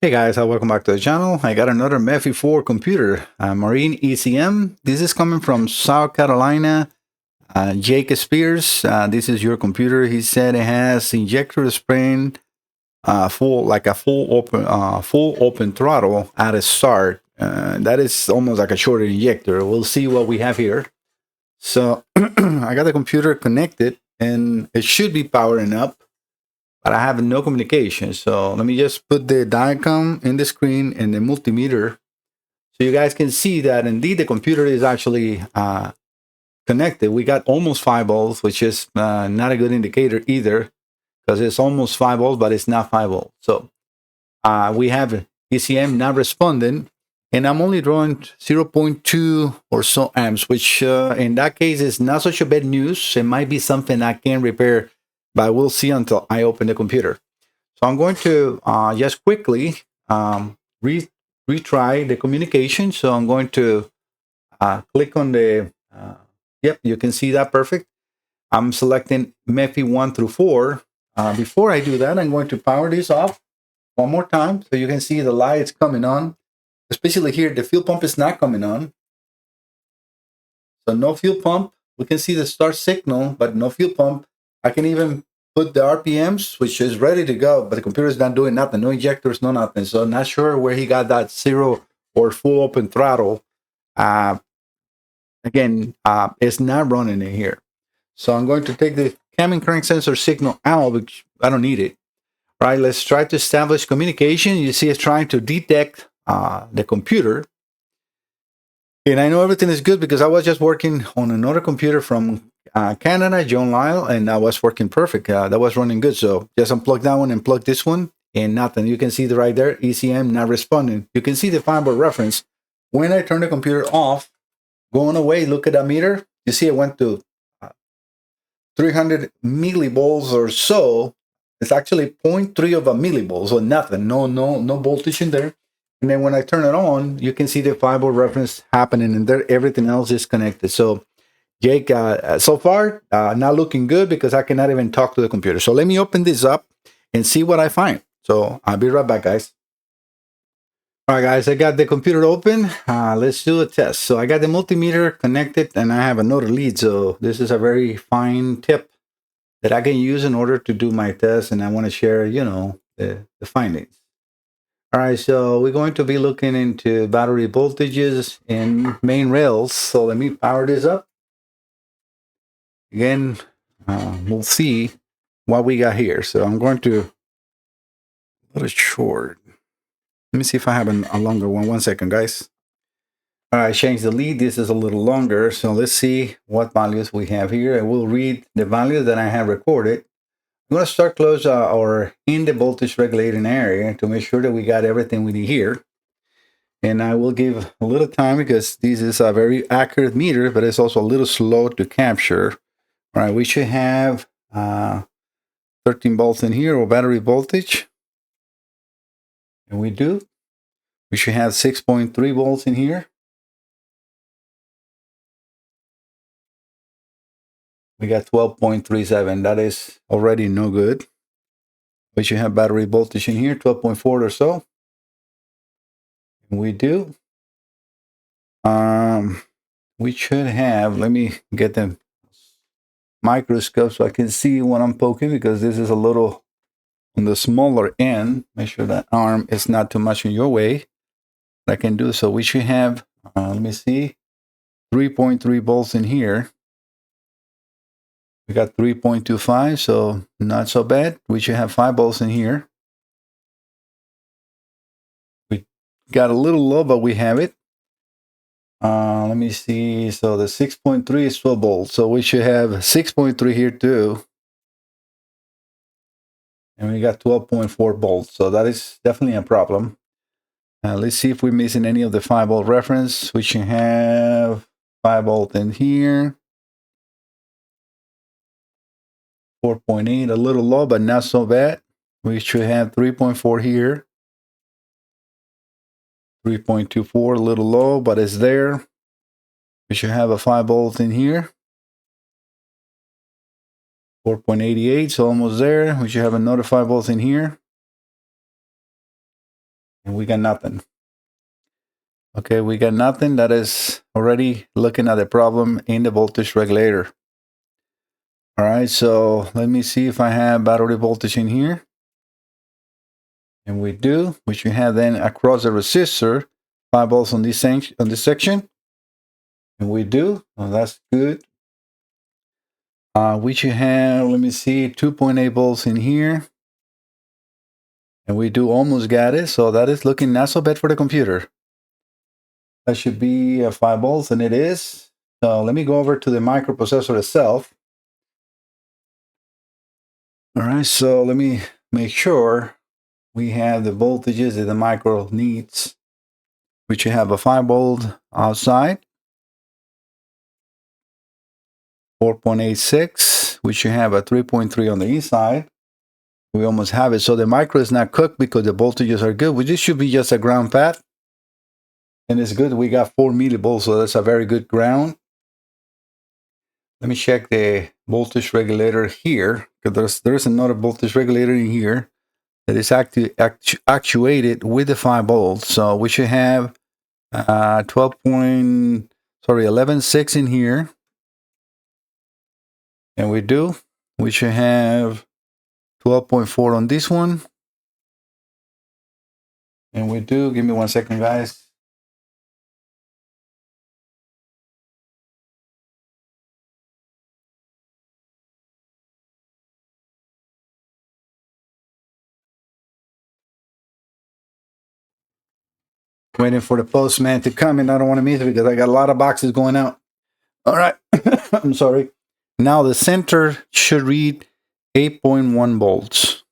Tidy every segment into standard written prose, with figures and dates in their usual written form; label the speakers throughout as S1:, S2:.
S1: Hey guys, welcome back to the channel. I got another MEFI 4 computer, Marine ECM. This is coming from South Carolina. Jake Spears, this is your computer. He said it has injector spraying, full open throttle at a start. That is almost like a shorter injector. We'll see what we have here. So I got the computer connected, and it should be powering up, but I have no communication. So let me just put the diagram in the screen and the multimeter so you guys can see that indeed the computer is actually connected. We got almost 5 volts, which is not a good indicator either, because it's almost 5 volts, but it's not 5 volts. So we have ECM not responding, and I'm only drawing 0.2 or so amps, which in that case is not such a bad news. It might be something I can repair, but we'll see until I open the computer. So I'm going to just quickly retry the communication. So I'm going to click on the, yep, you can see that perfect. I'm selecting MEFI 1 through 4. Before I do that, I'm going to power this off one more time so you can see the lights coming on. Especially here, the fuel pump is not coming on. So no fuel pump. We can see the start signal, but no fuel pump. I can even put the RPMs, which is ready to go, but the computer is not doing nothing. No injectors, no nothing. So not sure where he got that 0 or full open throttle. Again, it's not running in here. So I'm going to take the cam and crank sensor signal out, which I don't need it. All right, let's try to establish communication. You see it's trying to detect the computer. And I know everything is good because I was just working on another computer from Canada, John Lyle, and that was working perfect. That was running good. So just unplug that one and plug this one, and nothing. You can see the right there, ECM not responding. You can see the firmware reference. When I turn the computer off, going away, look at that meter. You see it went to 300 millivolts or so. It's actually 0.3 of a millivolt, so nothing, no voltage in there. And then when I turn it on, you can see the 5-volt reference happening, and there everything else is connected. So Jake, so far, not looking good because I cannot even talk to the computer. So let me open this up and see what I find. So I'll be right back, guys. All right, guys, I got the computer open. Let's do a test. So I got the multimeter connected, and I have another lead. So this is a very fine tip that I can use in order to do my test, and I want to share, the findings. All right, so we're going to be looking into battery voltages and main rails. So let me power this up. Again, we'll see what we got here. So I'm going to put it short. Let me see if I have a longer one. 1 second, guys. All right, change the lead. This is a little longer. So let's see what values we have here. I will read the values that I have recorded. I'm going to start close or in the voltage regulating area to make sure that we got everything we need here. And I will give a little time because this is a very accurate meter, but it's also a little slow to capture. All right, we should have 13 volts in here, or battery voltage. And we do. We should have 6.3 volts in here. We got 12.37. That is already no good. We should have battery voltage in here, 12.4 or so. And we do. We should have, let me get the microscope so I can see what I'm poking, because this is a little on the smaller end. Make sure that arm is not too much in your way. I can do so. We should have, let me see, 3.3 volts in here. We got 3.25, so not so bad. We should have 5 volts in here. We got a little low, but we have it. Let me see. So the 6.3 is 12 volts. So we should have 6.3 here too. And we got 12.4 volts. So that is definitely a problem. Let's see if we're missing any of the 5-volt reference. We should have 5 volt in here. 4.8, a little low, but not so bad. We should have 3.4 here. 3.24, a little low, but it's there. We should have a 5 volt in here. 4.88, so almost there. We should have another 5 volts in here. and we got nothing. Okay, we got nothing. That is already looking at the problem in the voltage regulator. All right, so let me see if I have battery voltage in here. And we do, which we have then across the resistor, 5 volts on this section. And we do, well, that's good. Which you have, let me see, 2.8 volts in here. And we do almost got it, so that is looking not so bad for the computer. That should be 5 volts, and it is. So let me go over to the microprocessor itself. All right, so let me make sure we have the voltages that the micro needs, which you have a 5 volt outside, 4.86, which you have a 3.3 on the inside. We almost have it. So the micro is not cooked because the voltages are good. This should be just a ground path. And it's good. We got 4 millivolts, so that's a very good ground. Let me check the voltage regulator here, because there's another voltage regulator in here that is actuated with the 5 volts. So we should have 11.6 in here. And we do. We should have 12.4 on this one. And we do. Give me 1 second, guys. Waiting for the postman to come, and I don't want to miss it because I got a lot of boxes going out. All right. I'm sorry. Now the center should read 8.1 volts.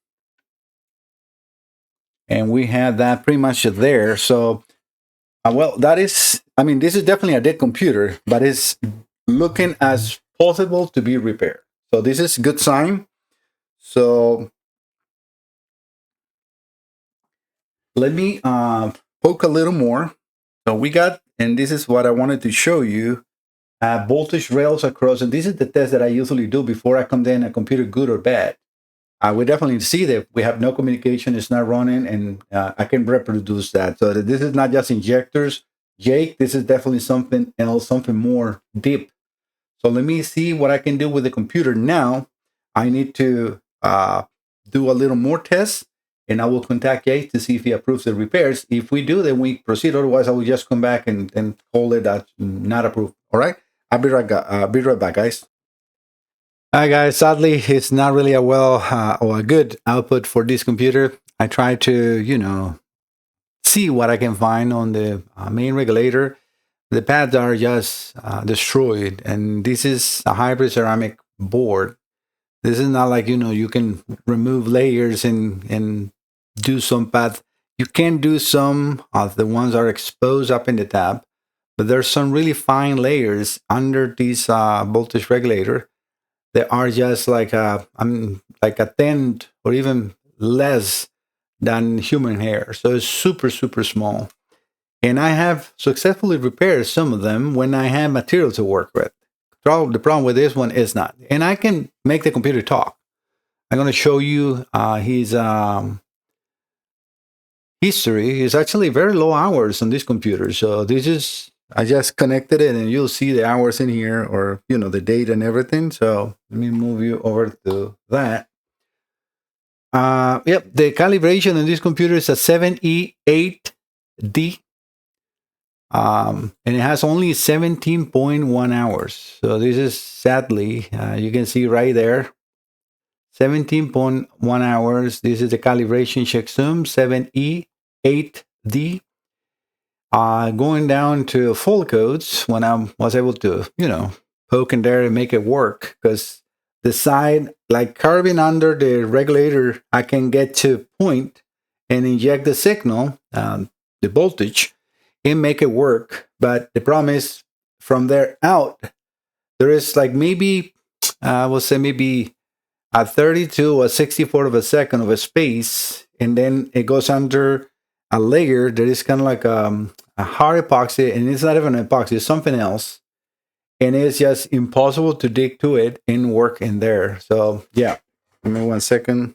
S1: And we have that pretty much there. So, well, that is, I mean, this is definitely a dead computer, but it's looking as possible to be repaired. So this is a good sign. So let me poke a little more. So we got, and this is what I wanted to show you, voltage rails across. And this is the test that I usually do before I condemn a computer good or bad. We definitely see that we have no communication, it's not running, and I can reproduce that. So this is not just injectors, Jake, this is definitely something else, something more deep. So let me see what I can do with the computer now. I need to do a little more tests, and I will contact Jake to see if he approves the repairs. If we do, then we proceed. Otherwise, I will just come back and call it not approved. All right? I'll be right back, guys. Hi guys, sadly it's not really a or a good output for this computer. I try to, see what I can find on the main regulator. The pads are just destroyed, and this is a hybrid ceramic board. This is not like, you can remove layers and do some pads. You can do some of the ones that are exposed up in the tab, but there's some really fine layers under this voltage regulator. They are just like a tenth or even less than human hair. So it's super, super small. And I have successfully repaired some of them when I have material to work with. The problem with this one is not. And I can make the computer talk. I'm going to show you his history. It's actually very low hours on this computer. So this is, I just connected it, and you'll see the hours in here, or the date and everything. So let me move you over to that. Yep, the calibration on this computer is a 7E8D, and it has only 17.1 hours. So this is sadly, you can see right there, 17.1 hours. This is the calibration checksum 7E8D. Going down to full codes, when I was able to, poke in there and make it work, because the side, like carving under the regulator, I can get to point and inject the signal, the voltage, and make it work. But the problem is, from there out, there is like maybe, I will say maybe a 32 or 64 of a second of a space, and then it goes under a layer that is kind of like a hard epoxy, and it's not even an epoxy, it's something else, and it's just impossible to dig to it and work in there. So yeah, give me 1 second.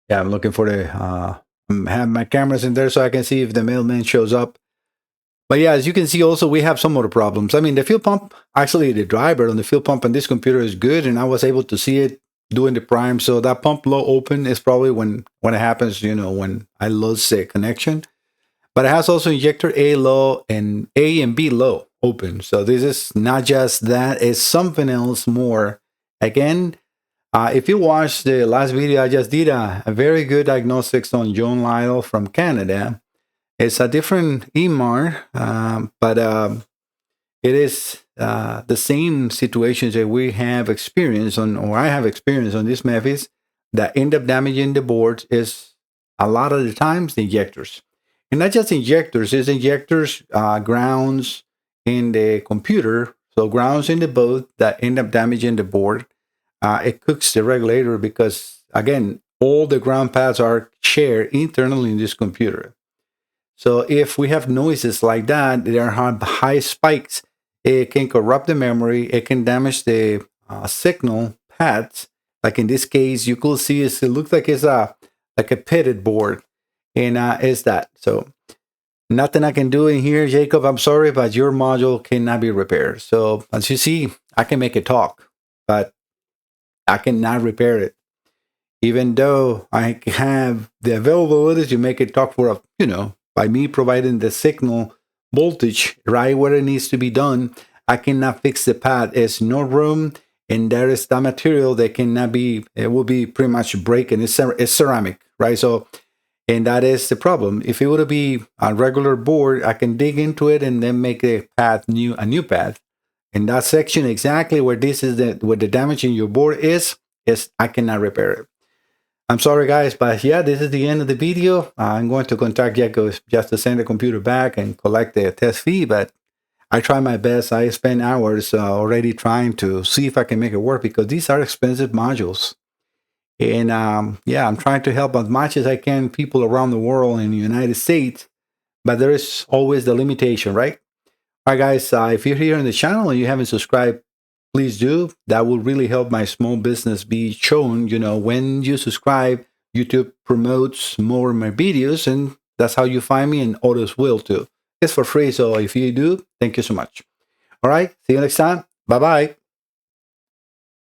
S1: Yeah, I'm looking for the have my cameras in there so I can see if the mailman shows up. But yeah, as you can see, also we have some other problems. I mean, the fuel pump, actually, the driver on the fuel pump on this computer is good, and I was able to see it doing the prime. So that pump low open is probably when it happens. When I lose the connection. But it has also injector A low and A and B low open. So this is not just that; it's something else more. Again, if you watched the last video, I just did a very good diagnostics on John Lyle from Canada. It's a different Indmar, but it is the same situations that we have experienced on, or I have experienced on these MEFIs that end up damaging the boards is a lot of the times the injectors. And not just injectors, it's injectors, grounds in the computer, so grounds in the boat that end up damaging the board. It cooks the regulator because, again, all the ground pads are shared internally in this computer. So if we have noises like that, there are high spikes. It can corrupt the memory. It can damage the signal pads. Like in this case, you could see it looks like it's like a pitted board, and it's that. So nothing I can do in here, Jacob. I'm sorry, but your module cannot be repaired. So as you see, I can make it talk, but I cannot repair it. Even though I have the availability to make it talk for by me providing the signal voltage right where it needs to be done, I cannot fix the pad. There's no room, and there is that material that cannot be. It will be pretty much breaking. It's ceramic, right? So, and that is the problem. If it would be a regular board, I can dig into it and then make a new pad. In that section, exactly where this is where the damage in your board is I cannot repair it. I'm sorry, guys, but yeah, this is the end of the video. I'm going to contact Gecko just to send the computer back and collect the test fee, but I try my best. I spend hours already trying to see if I can make it work because these are expensive modules. And yeah, I'm trying to help as much as I can people around the world in the United States, but there is always the limitation, right? All right, guys, if you're here on the channel and you haven't subscribed, please do. That will really help my small business be shown. When you subscribe, YouTube promotes more of my videos, and that's how you find me, and others will too. It's for free, so if you do, thank you so much. All right, see you next time. Bye-bye.